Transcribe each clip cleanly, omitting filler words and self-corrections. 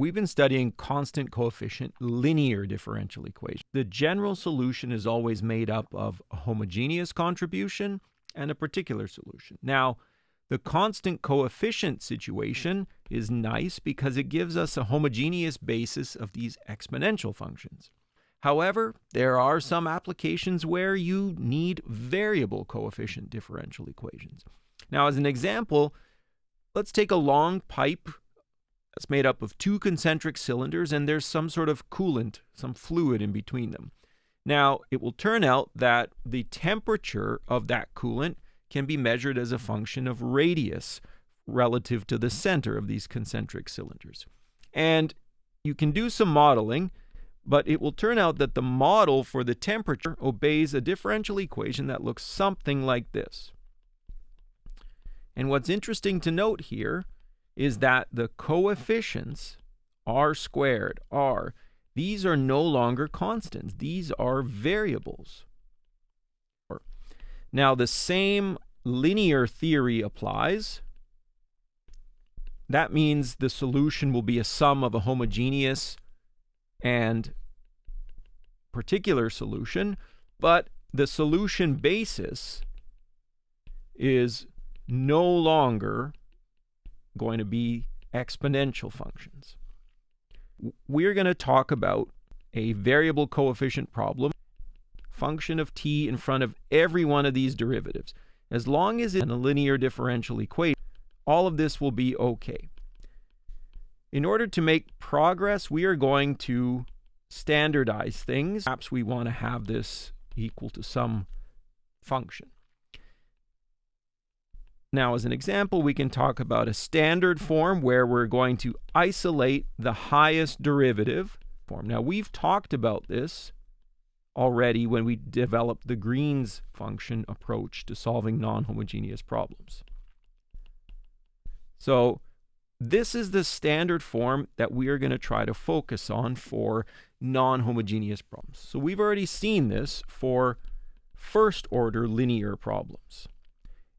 We've been studying constant coefficient linear differential equations. The general solution is always made up of a homogeneous contribution and a particular solution. Now, the constant coefficient situation is nice because it gives us a homogeneous basis of these exponential functions. However, there are some applications where you need variable coefficient differential equations. Now, as an example, let's take a long pipe that's made up of two concentric cylinders, and there's some sort of coolant, some fluid in between them. Now, it will turn out that the temperature of that coolant can be measured as a function of radius relative to the center of these concentric cylinders. And you can do some modeling, but it will turn out that the model for the temperature obeys a differential equation that looks something like this. And what's interesting to note here is that the coefficients, r squared, r, these are no longer constants. These are variables. Now, the same linear theory applies. That means the solution will be a sum of a homogeneous and particular solution, but the solution basis is no longer going to be exponential functions. We're going to talk about a variable coefficient problem, function of t in front of every one of these derivatives. As long as it's in a linear differential equation, all of this will be okay. In order to make progress, we are going to standardize things. Perhaps we want to have this equal to some function. Now, as an example, we can talk about a standard form where we're going to isolate the highest derivative form. Now, we've talked about this already when we developed the Green's function approach to solving non-homogeneous problems. So this is the standard form that we are going to try to focus on for non-homogeneous problems. So we've already seen this for first-order linear problems.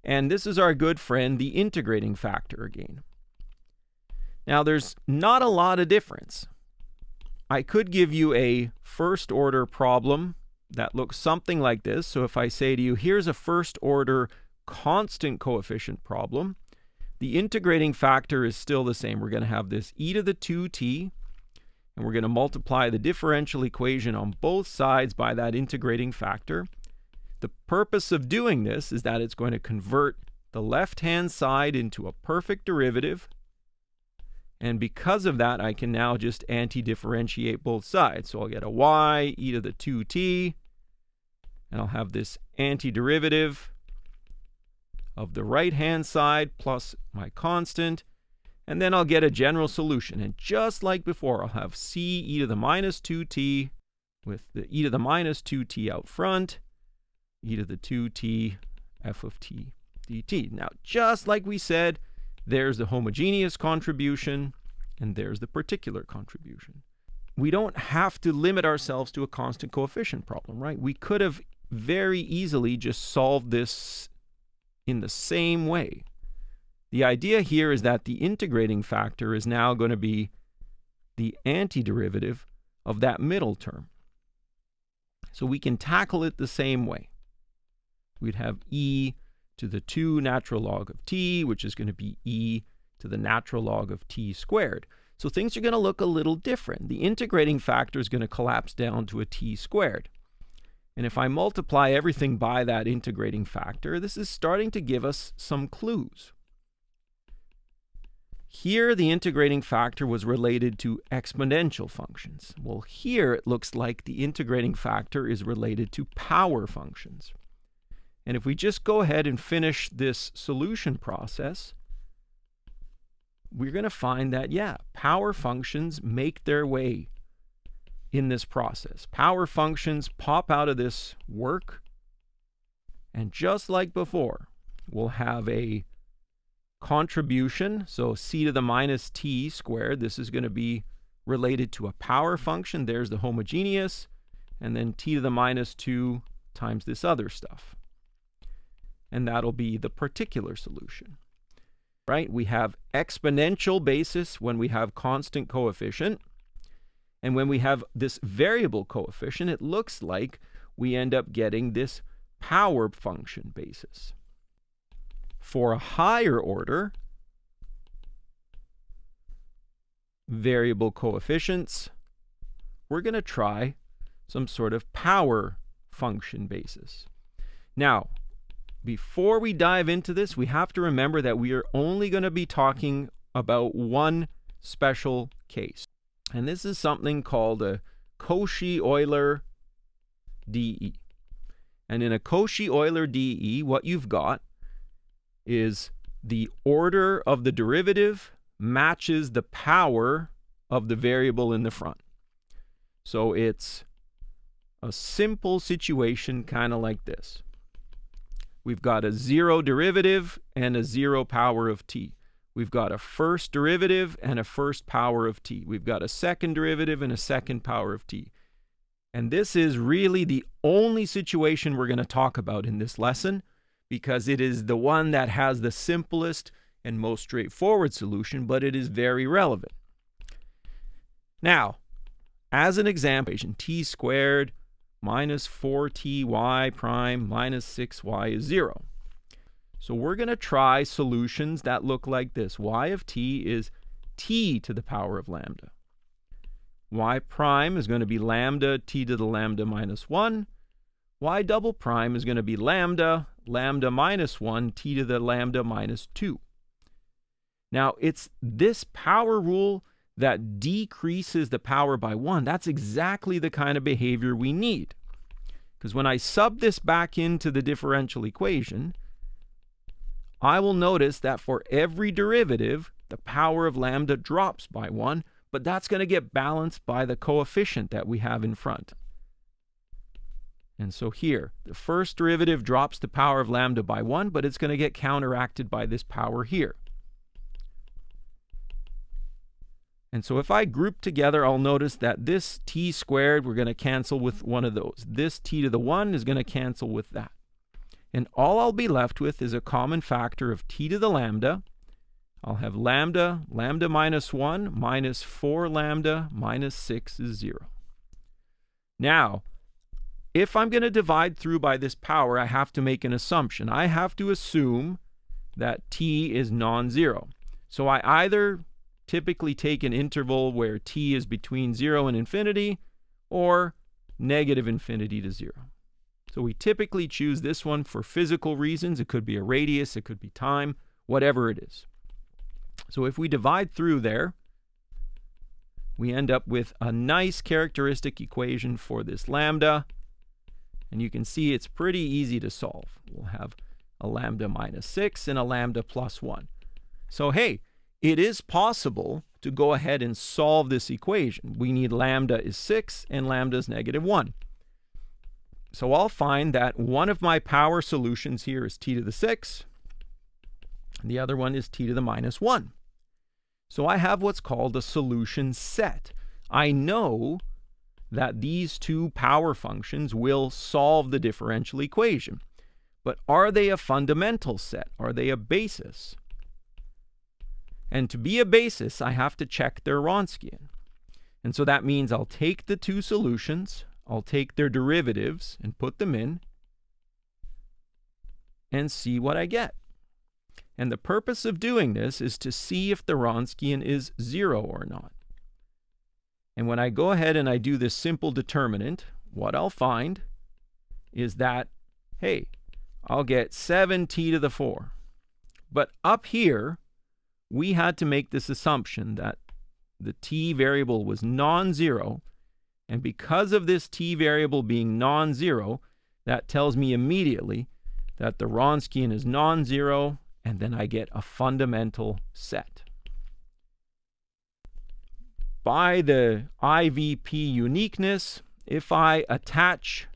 And this is our good friend, the integrating factor again. Now, there's not a lot of difference. I could give you a first-order problem that looks something like this. So if I say to you, here's a first-order constant coefficient problem, the integrating factor is still the same. We're going to have this e to the 2t, and we're going to multiply the differential equation on both sides by that integrating factor. The purpose of doing this is that it's going to convert the left-hand side into a perfect derivative. And because of that, I can now just anti-differentiate both sides. So I'll get a y e to the 2t, and I'll have this antiderivative of the right-hand side plus my constant. And then I'll get a general solution. And just like before, I'll have c e to the minus 2t with the e to the minus 2t out front, e to the 2t f of t dt. Now, just like we said, there's the homogeneous contribution, and there's the particular contribution. We don't have to limit ourselves to a constant coefficient problem, right? We could have very easily just solved this in the same way. The idea here is that the integrating factor is now going to be the antiderivative of that middle term. So we can tackle it the same way. We'd have e to the 2 natural log of t, which is going to be e to the natural log of t squared. So things are going to look a little different. The integrating factor is going to collapse down to a t squared. And if I multiply everything by that integrating factor, this is starting to give us some clues. Here, the integrating factor was related to exponential functions. Well, here it looks like the integrating factor is related to power functions. And if we just go ahead and finish this solution process, we're going to find that, yeah, power functions make their way in this process. Power functions pop out of this work, and just like before, we'll have a contribution, so c to the minus t squared. This is going to be related to a power function. There's the homogeneous, and then t to the minus 2 times this other stuff. And that'll be the particular solution. right? We have exponential basis when we have constant coefficient. And when we have this variable coefficient, it looks like we end up getting this power function basis. For a higher order, variable coefficients, we're going to try some sort of power function basis. Now, before we dive into this, we have to remember that we are only going to be talking about one special case. And this is something called a Cauchy-Euler DE. And in a Cauchy-Euler DE, what you've got is the order of the derivative matches the power of the variable in the front. So it's a simple situation kind of like this. We've got a zero derivative and a zero power of t. We've got a first derivative and a first power of t. We've got a second derivative and a second power of t. And this is really the only situation we're going to talk about in this lesson, because it is the one that has the simplest and most straightforward solution, but it is very relevant. Now, as an example, t squared minus 4ty prime minus 6y is 0. So we're going to try solutions that look like this. Y of t is t to the power of lambda. Y prime is going to be lambda t to the lambda minus 1. Y double prime is going to be lambda minus 1 t to the lambda minus 2. Now, it's this power rule that decreases the power by 1. That's exactly the kind of behavior we need. Because when I sub this back into the differential equation, I will notice that for every derivative, the power of lambda drops by 1, but that's going to get balanced by the coefficient that we have in front. And so here, the first derivative drops the power of lambda by 1, but it's going to get counteracted by this power here. And so if I group together, I'll notice that this t squared, we're going to cancel with one of those. This t to the 1 is going to cancel with that. And all I'll be left with is a common factor of t to the lambda. I'll have lambda minus 1 minus 4 lambda minus 6 is 0. Now, if I'm going to divide through by this power, I have to make an assumption. I have to assume that t is non-zero. So I either typically take an interval where t is between 0 and infinity, or negative infinity to 0. So we typically choose this one for physical reasons. It could be a radius, it could be time, whatever it is. So if we divide through there, we end up with a nice characteristic equation for this lambda. And you can see it's pretty easy to solve. We'll have a lambda minus 6 and a lambda plus 1. So hey, it is possible to go ahead and solve this equation. We need lambda is 6 and lambda is negative 1. So I'll find that one of my power solutions here is t to the 6, and the other one is t to the minus 1. So I have what's called a solution set. I know that these two power functions will solve the differential equation. But are they a fundamental set? Are they a basis? And to be a basis, I have to check their Wronskian. And so that means I'll take the two solutions, I'll take their derivatives and put them in and see what I get. And the purpose of doing this is to see if the Wronskian is 0 or not. And when I go ahead and I do this simple determinant, what I'll find is that, hey, I'll get 7t to the 4. But up here, we had to make this assumption that the t variable was non-zero, and because of this t variable being non-zero, that tells me immediately that the Wronskian is non-zero, and then I get a fundamental set. By the IVP uniqueness, if I attach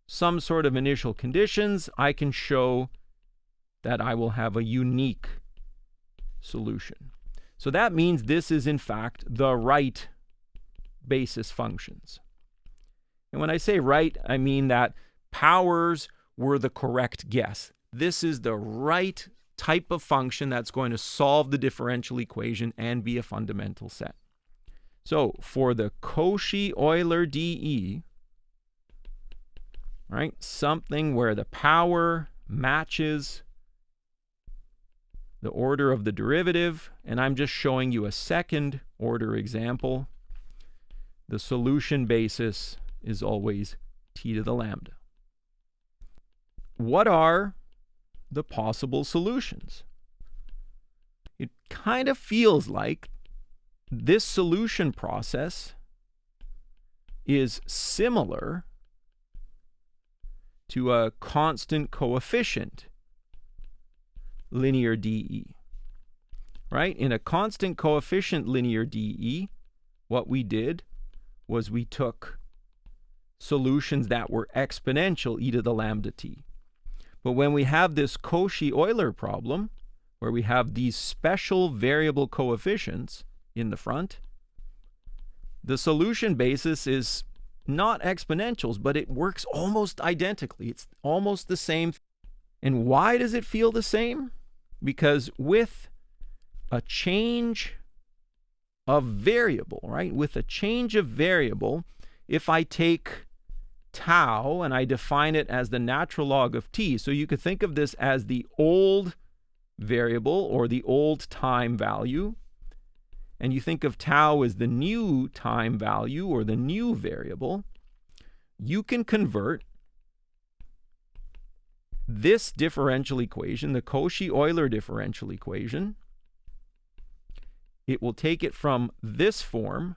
some sort of initial conditions, I can show that I will have a unique solution. So that means this is in fact the right basis functions. And when I say right, I mean that powers were the correct guess. This is the right type of function that's going to solve the differential equation and be a fundamental set. So for the Cauchy-Euler dE, right, something where the power matches the order of the derivative, and I'm just showing you a second order example, the solution basis is always t to the lambda. What are the possible solutions? It kind of feels like this solution process is similar to a constant coefficient linear dE, right? In a constant coefficient linear dE, what we did was we took solutions that were exponential e to the lambda t. But when we have this Cauchy-Euler problem, where we have these special variable coefficients in the front, the solution basis is not exponentials, but it works almost identically. It's almost the same. And why does it feel the same? Because with a change of variable, right? With a change of variable, if I take tau and I define it as the natural log of t, so you could think of this as the old variable or the old time value, and you think of tau as the new time value or the new variable, you can convert this differential equation, the Cauchy-Euler differential equation, it will take it from this form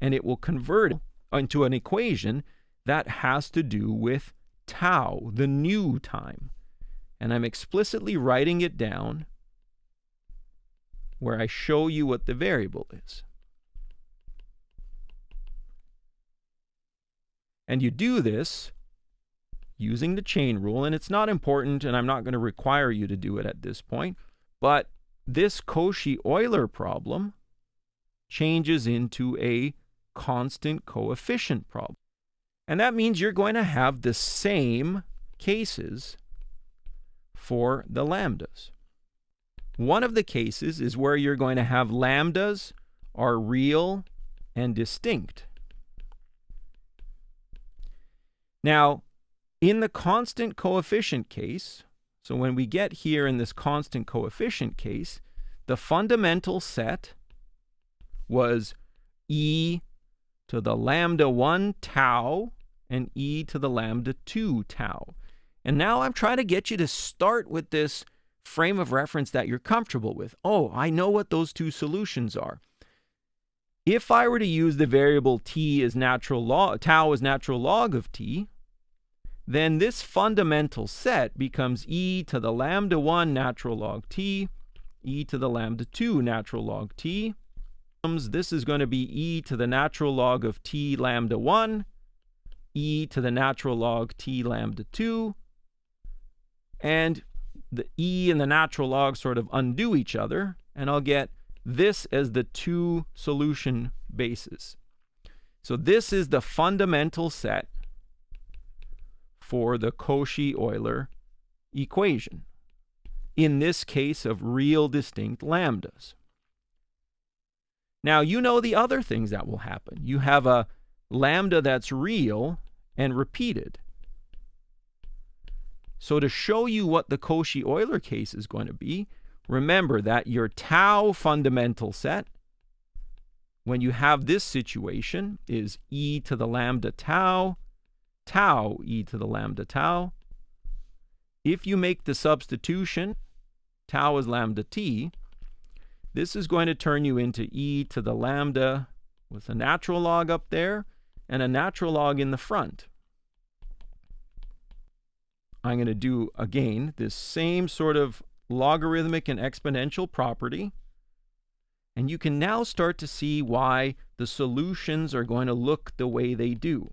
and it will convert it into an equation that has to do with tau, the new time. And I'm explicitly writing it down where I show you what the variable is. And you do this using the chain rule, and it's not important, and I'm not going to require you to do it at this point, but this Cauchy-Euler problem changes into a constant coefficient problem. And that means you're going to have the same cases for the lambdas. One of the cases is where you're going to have lambdas are real and distinct. Now, in the constant coefficient case, so when we get here in this constant coefficient case, the fundamental set was e to the lambda 1 tau and e to the lambda 2 tau. And now I'm trying to get you to start with this frame of reference that you're comfortable with. Oh, I know what those two solutions are. If I were to use the variable t as natural log, tau as natural log of t, then this fundamental set becomes e to the lambda 1 natural log t, e to the lambda 2 natural log t. This is going to be e to the natural log of t lambda 1, e to the natural log t lambda 2, and the e and the natural log sort of undo each other, and I'll get this as the two solution bases. So this is the fundamental set for the Cauchy-Euler equation, in this case of real distinct lambdas. Now, you know the other things that will happen. You have a lambda that's real and repeated. So to show you what the Cauchy-Euler case is going to be, remember that your tau fundamental set, when you have this situation, is e to the lambda tau, tau e to the lambda tau. If you make the substitution, tau is lambda t, this is going to turn you into e to the lambda with a natural log up there and a natural log in the front. I'm going to do, again, this same sort of logarithmic and exponential property. And you can now start to see why the solutions are going to look the way they do.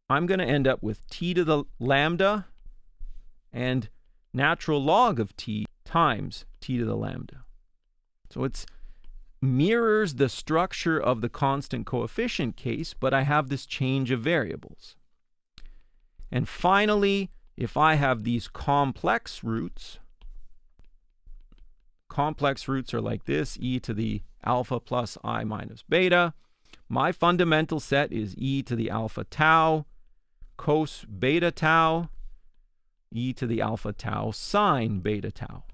I'm going to end up with t to the lambda and natural log of t times t to the lambda. So it mirrors the structure of the constant coefficient case, but I have this change of variables. And finally, if I have these complex roots are like this, e to the alpha plus I minus beta. My fundamental set is e to the alpha tau cos beta tau, e to the alpha tau sine beta tau.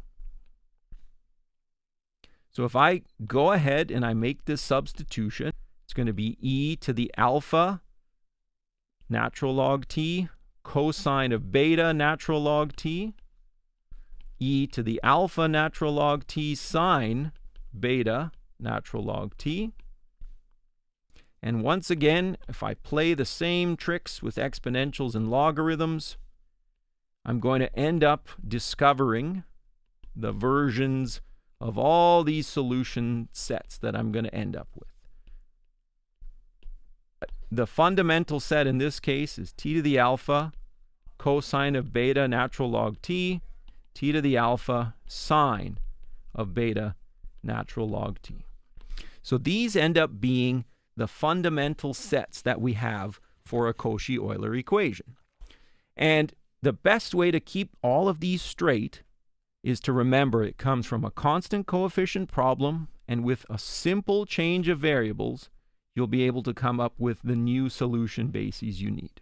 So if I go ahead and I make this substitution, it's going to be e to the alpha natural log t cosine of beta natural log t, e to the alpha natural log t sine beta natural log t. And once again, if I play the same tricks with exponentials and logarithms, I'm going to end up discovering the versions of all these solution sets that I'm going to end up with. The fundamental set in this case is t to the alpha cosine of beta natural log t, t to the alpha sine of beta natural log t. So these end up being the fundamental sets that we have for a Cauchy-Euler equation. And the best way to keep all of these straight is to remember it comes from a constant coefficient problem, and with a simple change of variables, you'll be able to come up with the new solution bases you need.